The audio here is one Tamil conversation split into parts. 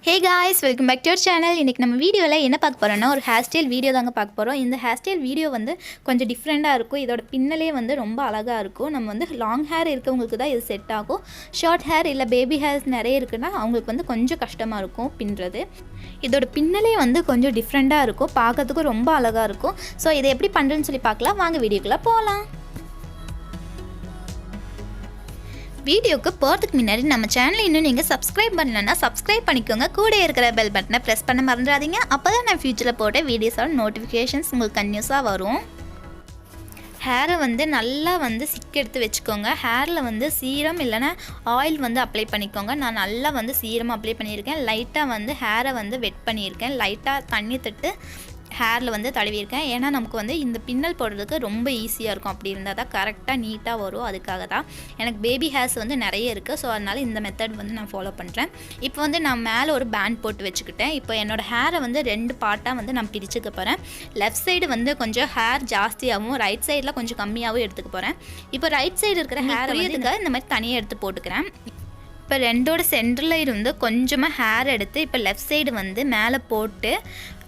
Hey guys, welcome back to our channel. இன்னைக்கு நம்ம வீடியோல என்ன பார்க்க போறோம்னா ஒரு ஹேர் ஸ்டைல் வீடியோ தாங்க பார்க்க போறோம். இந்த ஹேர் ஸ்டைல் வீடியோ வந்து கொஞ்சம் டிஃபரண்டா இருக்கும். இதோட பின்னலே வந்து ரொம்ப அழகா இருக்கும். நம்ம வந்து லாங் ஹேர் இருக்கவங்களுக்கு தான் இது செட் ஆகும். ஷார்ட் ஹேர் இல்ல பேபி ஹேர்ஸ் நிறைய இருக்குன்னா அவங்களுக்கு வந்து கொஞ்சம் கஷ்டமா இருக்கும் பின்றது. இதோட பின்னலே வந்து கொஞ்சம் டிஃபரண்டா இருக்கும். பார்க்கிறதுக்கு ரொம்ப அழகா இருக்கும். சோ இதை எப்படி பண்றேன்னு சொல்லி பார்க்கலாம். வாங்க வீடியோக்குள்ள போலாம். வீடியோக்கு போகிறதுக்கு முன்னாடி நம்ம சேனலை இன்னும் நீங்கள் சப்ஸ்கிரைப் பண்ணலன்னா சப்ஸ்கிரைப் பண்ணிக்கோங்க. கூட இருக்கிற பெல் பட்டனை ப்ரெஸ் பண்ண மறந்துடாதீங்க. அப்போ தான் நான் ஃபியூச்சரில் போட்ட வீடியோஸோட நோட்டிஃபிகேஷன்ஸ் உங்களுக்கு கன்யூஸாக வரும். ஹேரை வந்து நல்லா வந்து சிக்கு எடுத்து வச்சுக்கோங்க. ஹேரில் வந்து சீரம் இல்லைனா ஆயில் வந்து அப்ளை பண்ணிக்கோங்க. நான் நல்லா வந்து சீரம் அப்ளை பண்ணியிருக்கேன். லைட்டாக வந்து ஹேரை வந்து வெட் பண்ணியிருக்கேன். லைட்டாக தண்ணி தட்டு ஹேரில் வந்து தடவியிருக்கேன். ஏன்னா நமக்கு வந்து இந்த பின்னல் போடுறதுக்கு ரொம்ப ஈஸியாக இருக்கும். அப்படி இருந்தால் தான் கரெக்டாக நீட்டாக வரும். அதுக்காக தான் எனக்கு பேபி ஹேர்ஸ் வந்து நிறைய இருக்குது. ஸோ அதனால் இந்த மெத்தட் வந்து நான் ஃபாலோ பண்ணுறேன். இப்போ வந்து நான் மேலே ஒரு பேண்ட் போட்டு வச்சுக்கிட்டேன். இப்போ என்னோடய ஹேரை வந்து 2 பார்ட்டாக வந்து நான் பிரிச்சுக்க போகிறேன். லெஃப்ட் சைடு வந்து கொஞ்சம் ஹேர் ஜாஸ்தியாகவும் ரைட் சைடில் கொஞ்சம் கம்மியாகவும் எடுத்துக்க போகிறேன். இப்போ ரைட் சைடு இருக்கிற ஹேரை வந்து இந்த மாதிரி தனியாக எடுத்து போட்டுக்கிறேன். இப்போ ரெண்டோட சென்டரில் இருந்து கொஞ்சமாக ஹேர் எடுத்து இப்போ லெஃப்ட் சைடு வந்து மேலே போட்டு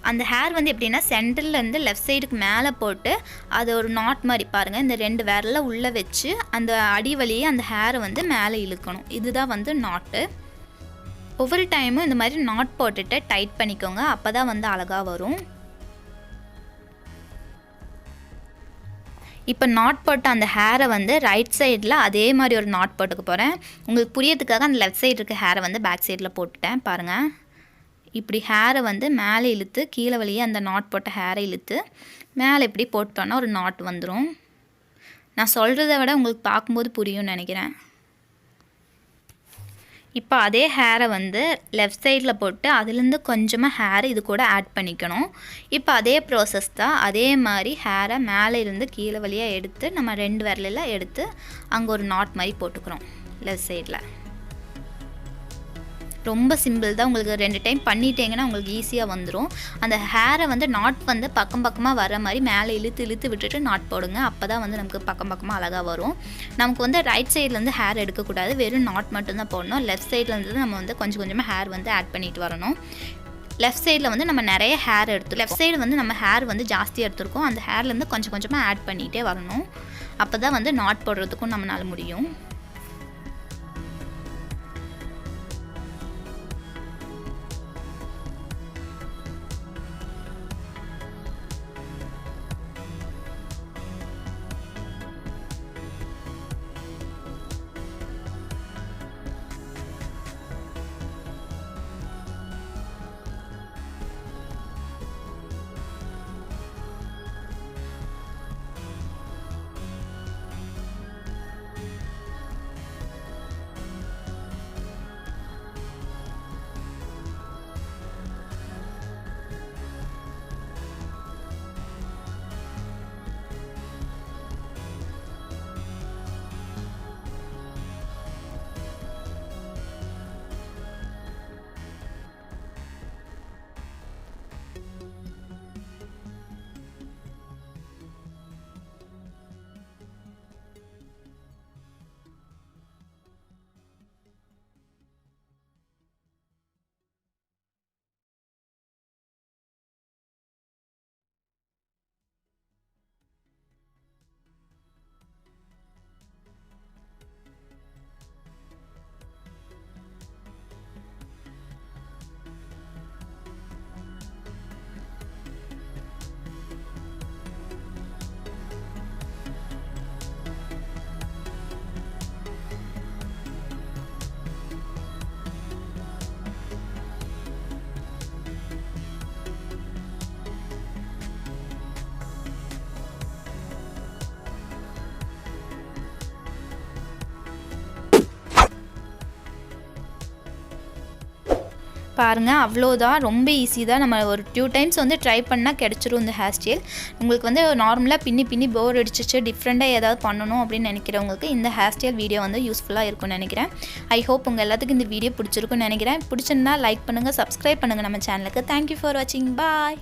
அந்த ஹேர் வந்து எப்படின்னா சென்டர்லேருந்து லெஃப்ட் சைடுக்கு மேலே போட்டு அது ஒரு நாட் மாதிரி பாருங்கள். இந்த 2 விரலை உள்ளே வச்சு அந்த அடி வழியே அந்த ஹேரை வந்து மேலே இழுக்கணும். இதுதான் வந்து நாட்டு. ஒவ்வொரு டைமும் இந்த மாதிரி நாட் போட்டுட்டு டைட் பண்ணிக்கோங்க. அப்போ தான் வந்து அழகாக வரும். இப்போ நாட் போட்ட அந்த ஹேரை வந்து ரைட் சைடில் அதே மாதிரி ஒரு நாட் போட்டுக்க போகிறேன். உங்களுக்கு புரியறதுக்காக அந்த லெஃப்ட் சைடு இருக்க ஹேரை வந்து பேக் சைடில் போட்டுட்டேன் பாருங்கள். இப்படி ஹேரை வந்து மேலே இழுத்து கீழே வழியே அந்த நாட் போட்ட ஹேரை இழுத்து மேலே இப்படி போட்டோன்னா ஒரு நாட் வந்துடும். நான் சொல்கிறத விட உங்களுக்கு பார்க்கும்போது புரியும்னு நினைக்கிறேன். இப்போ அதே ஹேரை வந்து லெஃப்ட் சைடில் போட்டு அதுலேருந்து கொஞ்சமாக ஹேரை இது கூட ஆட் பண்ணிக்கணும். இப்போ அதே ப்ராசஸ் தான். அதே மாதிரி ஹேரை மேலே இருந்து கீழே வழியாக எடுத்து நம்ம 2 விரலில் எடுத்து அங்கே ஒரு நாட் மாதிரி போட்டுக்கிறோம் லெஃப்ட் சைடில். ரொம்ப சிம்பிள் தான். உங்களுக்கு 2 டைம் பண்ணிட்டீங்கன்னா உங்களுக்கு ஈஸியாக வந்துடும். அந்த ஹேரை வந்து நாட் வந்து பக்கம் பக்கமாக வர மாதிரி மேலே இழுத்து இழுத்து விட்டுட்டு நாட் போடுங்க. அப்போ தான் வந்து நமக்கு பக்கம் பக்கமாக அழகாக வரும். நமக்கு வந்து ரைட் சைட்லேருந்து ஹேர் எடுக்கக்கூடாது. வெறும் நாட் மட்டும்தான் போடணும். லெஃப்ட் சைட்லேருந்து நம்ம வந்து கொஞ்சம் கொஞ்சமாக ஹேர் வந்து ஆட் பண்ணிட்டு வரணும். லெஃப்ட் சைடில் வந்து நம்ம நிறைய ஹேர் எடுத்து லெஃப்ட் சைடு வந்து நம்ம ஹேர் வந்து ஜாஸ்தியாக எடுத்துருக்கோம். அந்த ஹேர்லேருந்து கொஞ்சம் கொஞ்சமாக ஆட் பண்ணிகிட்டே வரணும். அப்போ தான் வந்து நாட் போடுறதுக்கும் நம்மளால் முடியும். பாருங்கள், அவ்வளோதான். ரொம்ப ஈஸி தான். நம்ம ஒரு 2 டைம்ஸ் வந்து ட்ரை பண்ணால் கிடச்சிரும் இந்த ஹேர் ஸ்டைல். உங்களுக்கு வந்து நார்மலாக பின்னி போர் அடிச்சிச்சு டிஃப்ரெண்ட்டாக ஏதாவது பண்ணணும் அப்படின்னு நினைக்கிறவங்களுக்கு இந்த ஹேர் ஸ்டைல் வீடியோ வந்து யூஸ்ஃபுல்லாக இருக்கும்னு நினைக்கிறேன். ஐ ஹோப் உங்கள் எல்லாத்துக்கும் இந்த வீடியோ பிடிச்சிருக்குன்னு நினைக்கிறேன். பிடிச்சிருந்தா லைக் பண்ணுங்கள், சப்ஸ்கிரைப் பண்ணுங்கள் நம்ம சேனலுக்கு. தேங்க்யூ ஃபார் வாட்சிங். பாய்.